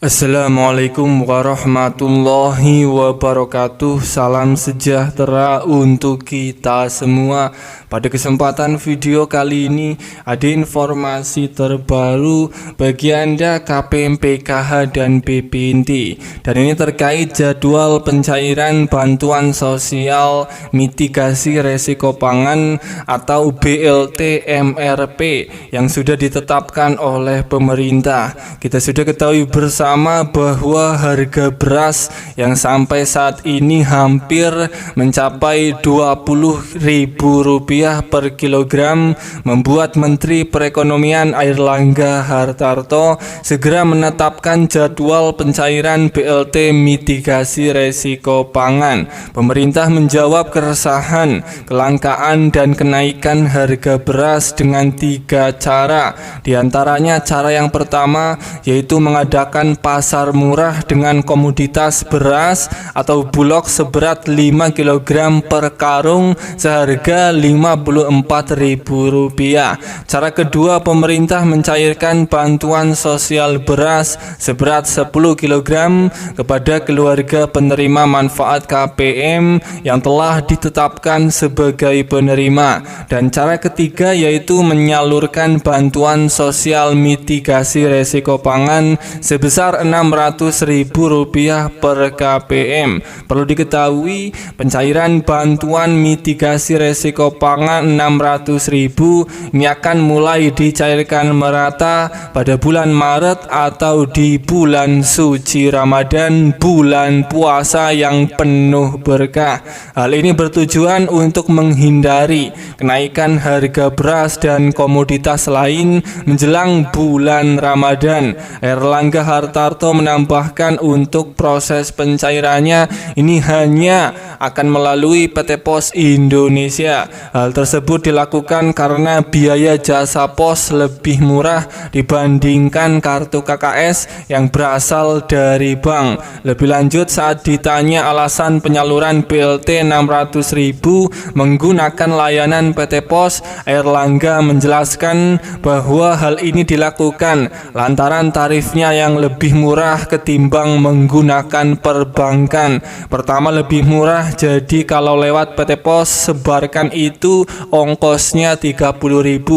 Assalamualaikum warahmatullahi wabarakatuh. Salam sejahtera untuk kita semua. Pada kesempatan video kali ini ada informasi terbaru bagi Anda KPM PKH dan BPNT. Dan ini terkait jadwal pencairan bantuan sosial mitigasi resiko pangan atau BLT MRP yang sudah ditetapkan oleh pemerintah. Kita sudah ketahui bersama bahwa harga beras yang sampai saat ini hampir mencapai Rp20.000 per kilogram membuat Menteri Perekonomian Airlangga Hartarto segera menetapkan jadwal pencairan BLT mitigasi resiko pangan. Pemerintah menjawab keresahan, kelangkaan dan kenaikan harga beras dengan 3 cara. Di antaranya cara yang pertama yaitu mengadakan pasar murah dengan komoditas beras atau bulog seberat 5 kg per karung seharga Rp54.000. Cara kedua, pemerintah mencairkan bantuan sosial beras seberat 10 kg kepada keluarga penerima manfaat KPM yang telah ditetapkan sebagai penerima. Dan cara ketiga yaitu menyalurkan bantuan sosial mitigasi resiko pangan sebesar Rp600.000 per KPM. Perlu diketahui, pencairan bantuan mitigasi resiko pangan Rp600.000 ini akan mulai dicairkan merata pada bulan Maret atau di bulan suci Ramadan, bulan puasa yang penuh berkah. Hal ini bertujuan untuk menghindari kenaikan harga beras dan komoditas lain menjelang bulan Ramadan. Airlangga Hartarto menambahkan untuk proses pencairannya ini hanya akan melalui PT Pos Indonesia. Hal tersebut dilakukan karena biaya jasa pos lebih murah dibandingkan kartu KKS yang berasal dari bank. Lebih lanjut, saat ditanya alasan penyaluran BLT Rp600.000 menggunakan layanan PT Pos, Airlangga menjelaskan bahwa hal ini dilakukan lantaran tarifnya yang lebih murah ketimbang menggunakan perbankan. Pertama, lebih murah, jadi kalau lewat PT Pos sebarkan itu ongkosnya Rp30.000.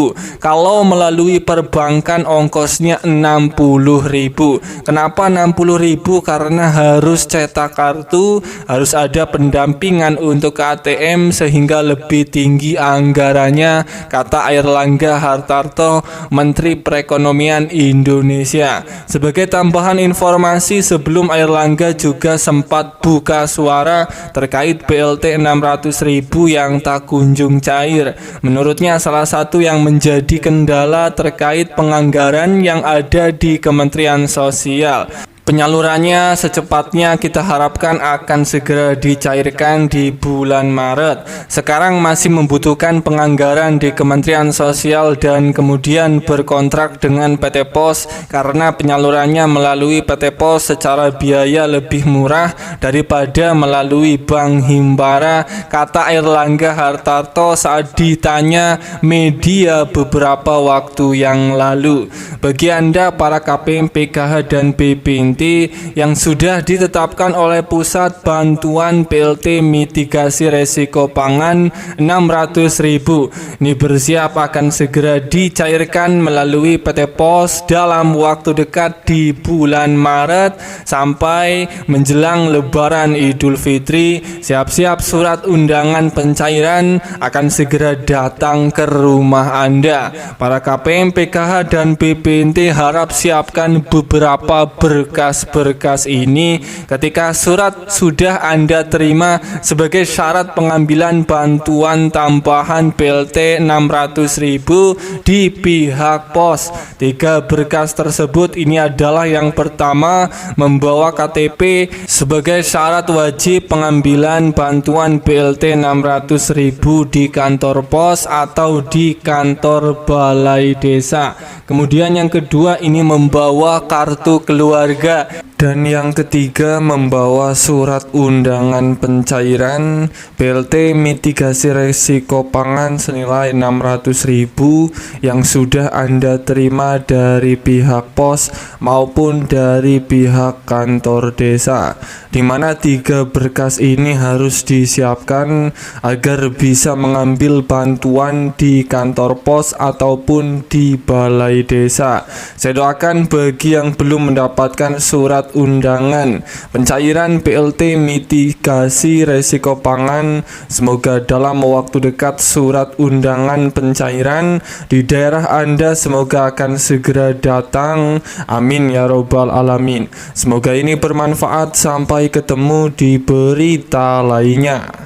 Kalau melalui perbankan ongkosnya Rp60.000. Kenapa Rp60.000? Karena harus cetak kartu, harus ada pendampingan untuk ATM sehingga lebih tinggi anggarannya, kata Airlangga Hartarto, Menteri Perekonomian Indonesia. Sebagai tambahan informasi, sebelum Airlangga juga sempat buka suara terkait BLT Rp600.000 yang tak kunjung cair. Menurutnya salah satu yang menjadi kendala terkait penganggaran yang ada di Kementerian Sosial. Penyalurannya secepatnya kita harapkan akan segera dicairkan di bulan Maret. Sekarang masih membutuhkan penganggaran di Kementerian Sosial dan kemudian berkontrak dengan PT Pos karena penyalurannya melalui PT Pos secara biaya lebih murah daripada melalui Bank Himbara, kata Airlangga Hartarto saat ditanya media beberapa waktu yang lalu. Bagi Anda para KPM PKH dan BPNT yang sudah ditetapkan oleh Pusat Bantuan BLT Mitigasi Resiko Pangan Rp600.000, ini bersiap akan segera dicairkan melalui PT Pos dalam waktu dekat di bulan Maret sampai menjelang Lebaran Idul Fitri. Siap-siap surat undangan pencairan akan segera datang ke rumah Anda. Para KPM PKH dan BPNT harap siapkan beberapa berkas ini ketika surat sudah Anda terima sebagai syarat pengambilan bantuan tambahan BLT Rp600.000 di pihak pos. 3 berkas tersebut ini adalah yang pertama, membawa KTP sebagai syarat wajib pengambilan bantuan BLT Rp600.000 di kantor pos atau di kantor balai desa. Kemudian yang kedua ini membawa kartu keluarga. Dan yang ketiga, membawa surat undangan pencairan BLT mitigasi resiko pangan senilai 600.000 yang sudah Anda terima dari pihak pos maupun dari pihak kantor desa, di mana 3 berkas ini harus disiapkan agar bisa mengambil bantuan di kantor pos ataupun di balai desa. Saya doakan bagi yang belum mendapatkan surat undangan pencairan BLT mitigasi resiko pangan, semoga dalam waktu dekat surat undangan pencairan di daerah Anda semoga akan segera datang. Amin ya robbal alamin. Semoga ini bermanfaat. Sampai ketemu di berita lainnya.